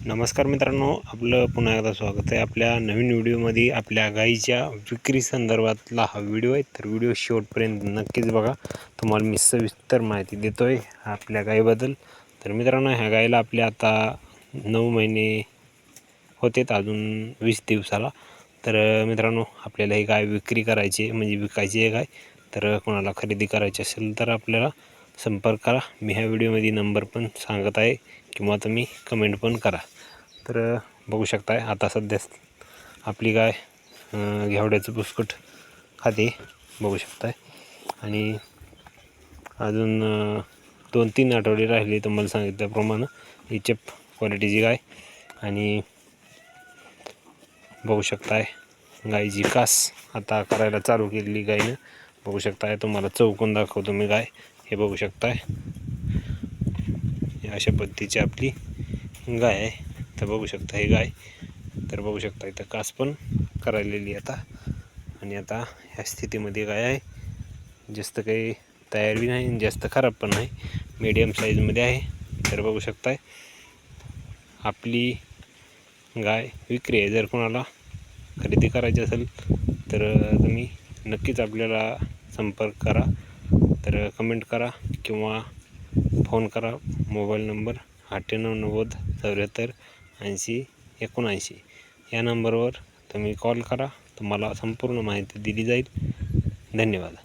नमस्कार मित्रांनो, आपलं पुन्हा एकदा स्वागत आहे आपल्या नवीन व्हिडिओमध्ये। आपल्या गाईच्या विक्री संदर्भातला हा व्हिडिओ आहे, तर व्हिडिओ शेवटपर्यंत नक्कीच बघा। तुम्हाला मी सविस्तर माहिती देतो आहे आपल्या गाईबद्दल। तर मित्रांनो, ह्या गाईला आपल्या आता 9 महिने होतेत, अजून 20 दिवसाला। तर मित्रांनो, आपल्याला ही गाय विक्री करायची म्हणजे विकायची आहे गाय। तर कोणाला खरेदी करायची असेल तर आपल्याला संपर्क करा। मी ह्या व्हिडिओमध्ये नंबर पण सांगत आहे किंवा तुम्ही कमेंट पण करा। तर बघू शकताय आता सध्या आपली गाय घेवड्याचं बुसकट खाते, बघू शकताय। आणि अजून 2-3 आठवडे राहिले तुम्हाला सांगितल्याप्रमाणे ही चप क्वालिटीची गाय। आणि बघू शकताय गायची कास आता करायला चालू केलेली गायनं, बघू शकताय। तुम्हाला चौकून दाखवतो मी गाय, हे बघू शकताय। अशा पद्धतीची आपली गाय आहे। तर बघू शकता ही गाय, तर बघू शकता इथं कास पण करायलेली आता। आणि आता ह्या स्थितीमध्ये गाय आहे, जास्त काही तयार बी नाही जास्त खराब पण नाही, मीडियम साईजमध्ये आहे। तर बघू शकताय आपली गाय विक्री आहे। जर कोणाला खरेदी करायची असेल तर तुम्ही नक्कीच आपल्याला संपर्क करा। तर कमेंट करा किंवा फोन करा। मोबाईल नंबर 9890748079 या नंबरवर तुम्ही कॉल करा, तुम्हाला संपूर्ण माहिती दिली जाईल। धन्यवाद।